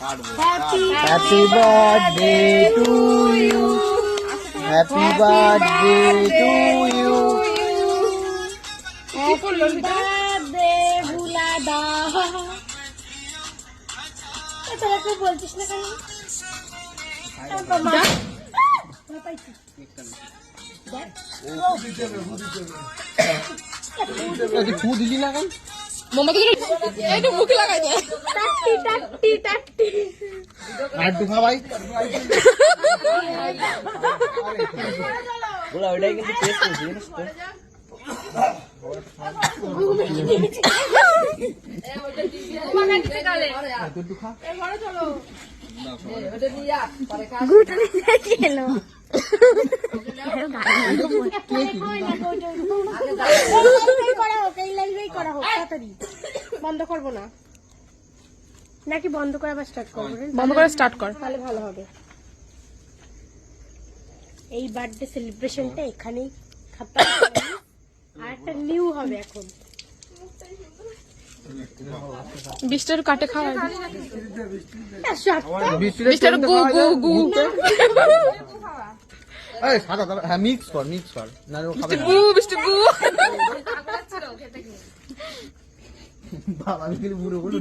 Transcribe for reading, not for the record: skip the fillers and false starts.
Happy birthday to you, happy birthday to you. Happy birthday বুলাদা। তোরা কেউ বলছিস না কেন? ফু দিলি না কেন? মুখে লাগাই দে। টাট্টি টাট্টি টাট্টি। লাড্ডু খা ভাই। ওলা ওইটাই কিন্তু টেস্ট করছি জানিস তো। বন্ধ করবো না নাকি বন্ধ করে আবার স্টার্ট করবো? বন্ধ করে স্টার্ট কর। তাহলে ভালো হবে। এই বার্থডে সেলিব্রেশনটা এখানেই খাতা আর একটা নিউ হবে এখন। বিস্টার কাটে খাওয়া বৃষ্টিতে বিস্টার গু গু গু এই সাদা দাও, হ্যাঁ মিক্স কর না ও খাবে না। গু বিস্টার গু। বাবা আমি কিন্তু বুড়ো বুড়ো